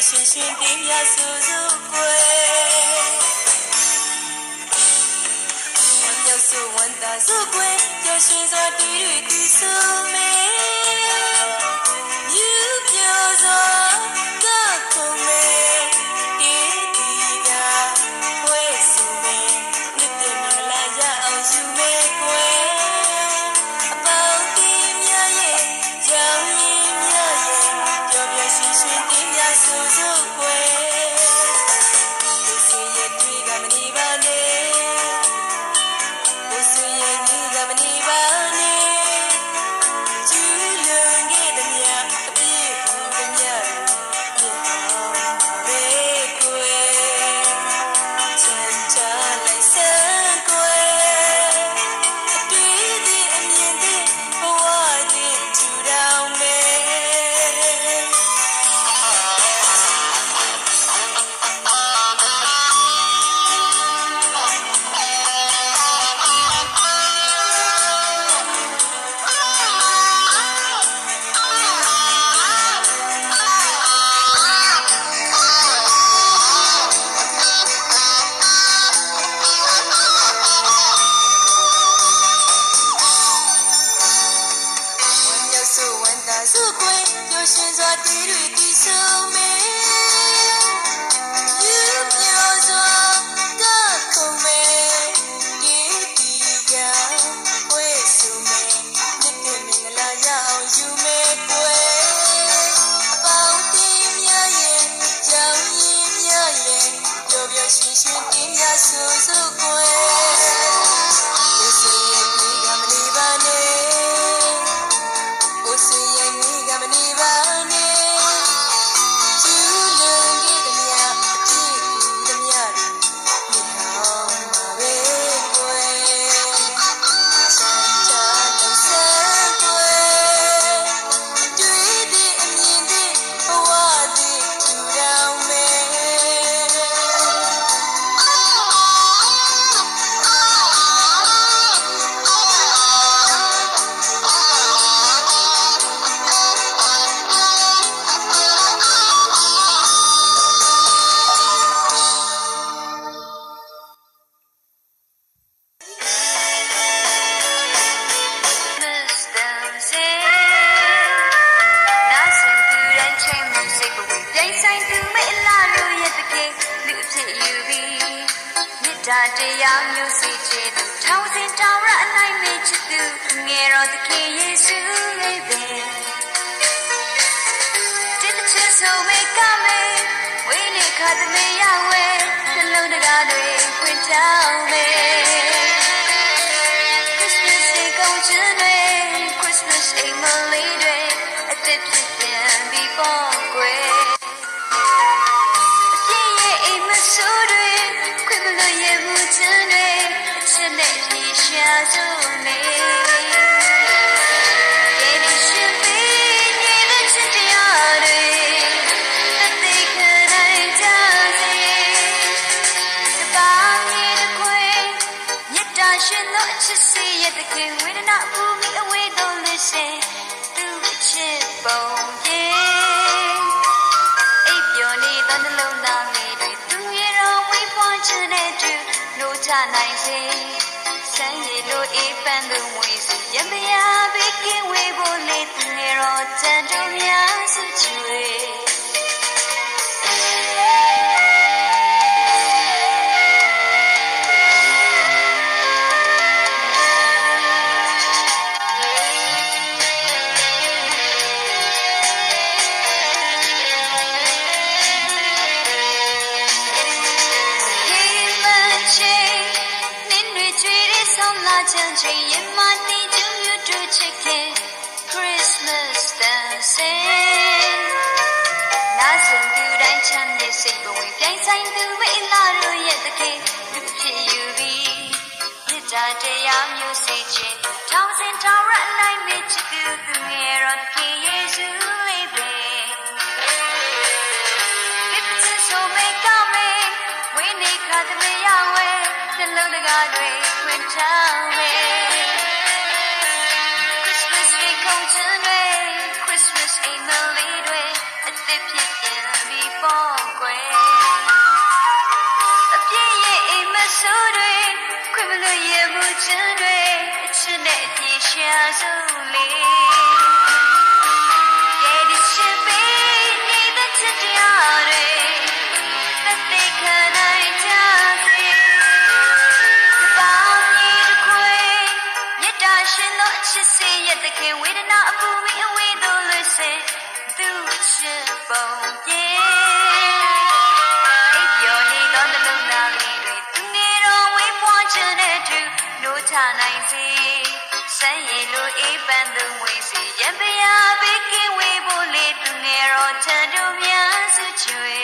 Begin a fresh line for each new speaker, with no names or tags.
ရှင်ရှင်တင်ပြဆူဆူကွယ်ဝမ်းမြောက်စွာဝမ်းသာစွာကွယ်ပျော်ရွှင်စွာတီးတွေတီးဆူမေယူပြောစွာကခုံမေတီးတီးကဝဲဆူမေမြစ်တင်မင်္ဂလာရအောင်ယူမေကွယ်အပေါင်းတင်များရဲ့ရောင်ရင်းများရဲ့ပျော်ပျော်ရွှင်ရွှင်တင်ပြဆူဆူကွယ်ဒီစီရဲ့တွေ့ကမနေပါနဲ့ဒီစီရဲ့ညီကမနေပါနဲ့ကျူးလွန်ခဲ့သည်များအပြည့်ဘူးသည်များမြင်အောင်ပါပဲကွယ်ချမ်းသာလိုက်စမ်းကွယ်အတွေ့အထိအမြင်သည့်ဘဝသည့်ထူထောင်မယ်စွကွယ်ပျော်ရွှင်စွာတီးတွေတီးဆူမေယူပြောစွာကခုံမေတီးတီးကဝဲဆူမေမြစ်တင်မင်္ဂလာရအောင်ယူမေကွယ်အပေါင်းတင်များရဲ့ကြောင်ရင်းများရဲ့ပျော်ပျော်ရွှင်ရွှင်တင်ပြဆူဆူကွယ်ဒီစီရဲ့ဒီကမနေပါနဲ့ကိုစီရဲ့ညီကမနေပါနဲ့ကျူးလွန်ခဲ့သည်များအပြည့်ဘူးသည်များမြင်အောင်ပါပဲကွယ်စမ်းချလို့စမ်းကွယ်အတွေ့အထိအမြင်သည့်ဘဝသည့်ထူထောင်မယ်တရားမျိုးစိတ်ချေသူထောင်စင်တောင်ရအနိုင်မေချစ်သူငယ်တော်သခင်ယေရှုလေးပဲတိတ်ချစ်ဆုံးမေကမေဝိနေခတ်မေရဝဲနှလုံးတကားတွေဖွင့်ချောင်းမေ Christmas Day ကောင်းချင်တွေ Christmas Day မလေးတွေအသက်ဖြစ်ပြန်ပြီးပေါ်ကွယ်အပြည့်ရဲ့အိမ်မဆိုးတွေခွင့်မလို့ရမှုချင်တွေအချစ်နဲ့ပြေရှာစို့မေယေရှင်ပေးနေတဲ့ချစ်တရားတွေအသေးခံနိုင်ကြစေတပါးမြေတစ်ခွေမြတ်တာရှင်သောအချစ်စေရတဲ့ခင်ဝေဒနာဘူးမိအဝေးတော်လေးစင်သူ့ချစ်ပုံပြေအိပ်ပျော်နေတဲ့နှလုံးသားလေးတွေသူရဲ့တော်ဝေးပွားခြင်းနဲ့တူနိုးချနိုင်စေစမ်းရည်လိုအေးပန်းသူဝေးစီရမရဘေးကင်းဝေးဖို့လေသူရဲ့တော်တန်တော်များစုချွေချမ်းချင်ရင်မနေကျူးတူချစ်ခင် Christmas dancing နာစံသူတိုင်းချမ်းမြေစိတ်ဘဝင်ပြိုင်ဆိုင်သူဝိလာတို့ရဲ့တခင်လူဖြစ်ယူပြီးမြစ်တာတရားမျိုးစိတ်ချင်းထောင်စင်ထောင်ရအနိုင်မေချစ်သူသူငယ်တော်ခင်ယေရှုလေးပဲဒီပစ်ဆိုမေကမေဝိနေခတ်မေရဝဲနှလုံးတကားတွေဖွင့်ချောင်းမေ Christmas Day ကောင်းချင်တွေ Christmas အိမ်မလေးတွေအသက်ဖြစ်ပြန်ပြီးပေါ် လေရဲ့ဒီရှိပေနေတဲ့ချစ်တရားတွေသက်သေခံနိုင်ကြစေဘာမြေတစ်ခွေမေတ္တာရှင်သောအချစ်စေရတဲ့ခင်ဝေဒနာအပူမီအဝေးသို့လွှဲစေသူချစ်ပုံပြေအိပ်ပျော်နေသောနှလုံးသားလေးတွေသူငယ်တော်ဝေးပွားခြင်းနဲ့တူနိုးချနိုင်စေစမ်းရည်လိုအေးပန်းသူမွေးစီရံပရာဘေးကင်းဝေးဖို့လေသူငယ်တော်ချမ်းတို့များစုချွေ